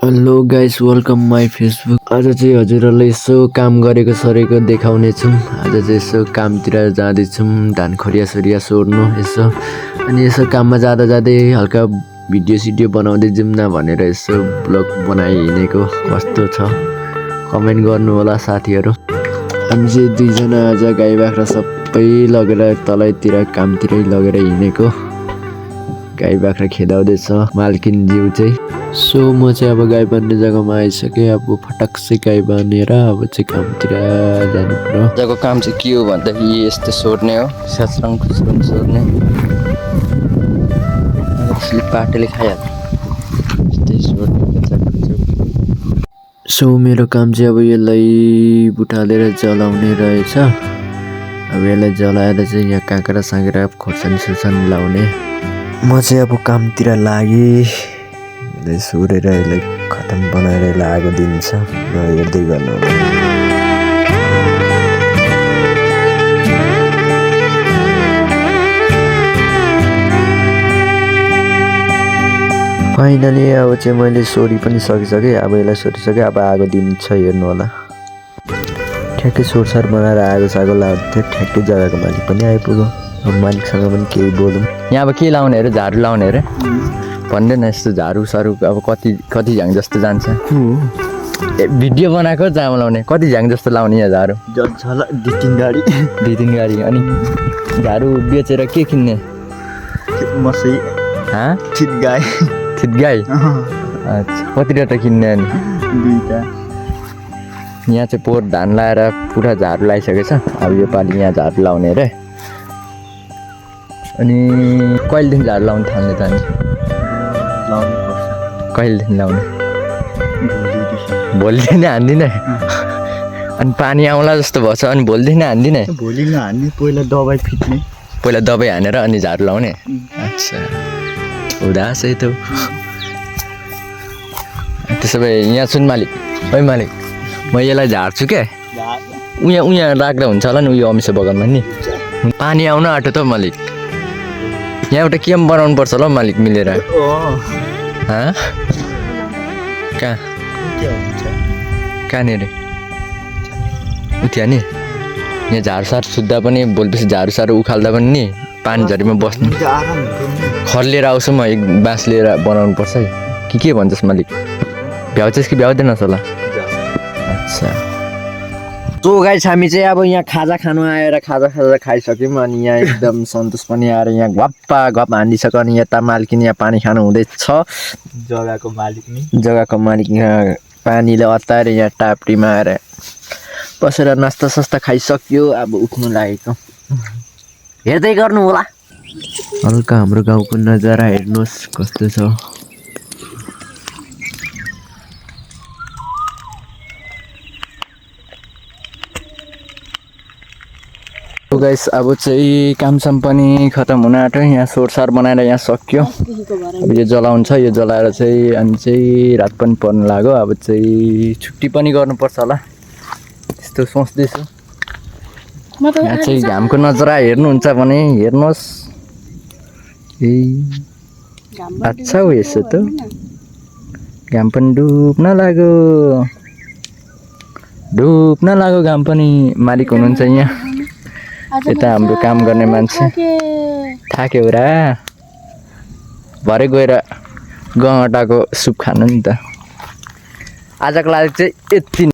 Hello guys, welcome my Facebook. आज चाहिँ हजुरहरूलाई यसो काम गरेको सरेको देखाउने छौँ। आज चाहिँ यसो कामतिर जाँदैछौँ, धान खरिया सरिया सोर्नु यसो। अनि यसो काममा जाँदा जाँदै हल्का भिडियो सिडियो बनाउँदै जाउँ न भनेर यसो ब्लग बनाइ हिँडेको। कस्तो छ कमेन्ट गर्नु होला साथीहरू। हामी चाहिँ दुईजना आज गाई बाख्रा सबै लगेर तलैतिर कामतिरै लगेर हिँडेको। गाई बाख्रा खेदाउँदैछ मालकिन ज्यू चाहिँ। सो म चाहिँ अब गाई बान्ने जग्गामा आइसकेँ। अब फटाक से गाई बाँधेर अब चाहिँ कामतिर जानु पर्यो। आजको काम चाहिँ के हो भन्दाखेरि यस्तो सोर्ने हो, स्यास्रङ खुस्रङ सोर्ने। पाटेले खाइहाल्छ यस्तै सोर्ने। सो मेरो काम चाहिँ अब यसलाई बुटालेर जलाउने रहेछ। अब यसलाई जलाएर चाहिँ यहाँ काँक्रा साँक्रा खोर्सानी सुर्सानी लाउने। म चाहिँ अब कामतिर लागेँ। यसलाई सोरेर यसलाई खतम बनाएर यसलाई आगो दिन्छ र हेर्दै गर्नु। फाइनली अब चाहिँ मैले सोरी पनि सकिसकेँ। अब यसलाई सोरिसकेँ, अब आगो दिन्छ हेर्नु होला। ठ्याक्कै सोरसार बनाएर आगो सागो लाग्थ्यो। ठ्याक्कै जग्गाको मालिक पनि आइपुग्यो। अब मालिकसँग पनि केही बोलौँ। यहाँ अब के लाउने अरे, झाडु लाउने अरे भन्दै न। यस्तो झाडु सारू अब कति झ्याङ जस्तो जान्छ। भिडियो बनाएको जामा लाउने कति झ्याङ जस्तो लाउने यहाँ झाडु दुई तिन गाडी। अनि झाडु बेचेर के किन्ने? मसै थित गाई। अच्छा, कति रेट किन्ने? अनि दुईटा। यहाँ चाहिँ पोहोर धान लाएर पुरा झाडु लगाइसकेछ। अब योपालि यहाँ झाडु लाउने अरे। अनि कहिलेदेखि झाडु लाउनु थाल्ने त? अनि कहिलेदेखि लाउने? भोलिदेखि नै हान्दिनँ। अनि पानी आउँला जस्तो भएछ। अनि भोलिदेखि नै हान्दिनँ। भोलि नहान्ने, पहिला दबाई फिट्ने। पहिला दबाई हानेर अनि झाडु लाउने। अच्छा, उदास है त। त्यसो भए यहाँ सुन मालिक, ओइ मालिक, म यसलाई झार्छु क्या। उहाँ राख्दा हुन्छ होला नि, उयो अमिसो बगानमा नि। पानी आउन आँट्यो त मालिक। यहाँ एउटा केम बनाउनु पर्छ होला मालिक मिलेर। कहाँनिर उठ्या नि? यहाँ झारसार सुत्दा पनि भोलिपछि झारूसारू उखाल्दा पनि नि पानी झरीमा बस्नु। खर आउँछु म, एक बाँस लिएर बनाउनु पर्छ है। के भन्छस् मालिक? भ्याउँछस् कि भ्याउँदैनस् होला? अच्छा। सो गाइस, हामी चाहिँ अब यहाँ खाजा खानु आएर खाजा खाइसक्यौँ। अनि यहाँ एकदम सन्तोष पनि आएर यहाँ गफ हानिसक्यो। अनि यता मालिक यहाँ पानी खानु हुँदैछ। जग्गाको मालिक यहाँ पानीले अत्ताएर यहाँ टाप्रीमा आएर बसेर नास्ता सास्ता खाइसक्यो। अब उठ्नु लागेको। हेर्दै गर्नु होला। हल्का हाम्रो गाउँको नजारा हेर्नुहोस् कस्तो छ। गाइस, अब चाहिँ कामसाम पनि खतम हुन आँट्यो। यहाँ सोरसार बनाएर यहाँ सक्यो। अब यो जलाउँछ। यो जलाएर चाहिँ अनि चाहिँ रात पनि पर्न लाग्यो। अब चाहिँ छुट्टी पनि गर्नुपर्छ होला, त्यस्तो सोच्दैछु। यहाँ चाहिँ घामको नजरा हेर्नुहुन्छ भने हेर्नुहोस्। अच्छा हो यसो त। घाम पनि डुब्न लाग्यो घाम पनि। मालिक हुनुहुन्छ यहाँ। यता हाम्रो काम गर्ने मान्छे थाक्यो र भरे गएर गहटाको सुप खानु नि त। आजको लागि चाहिँ यति।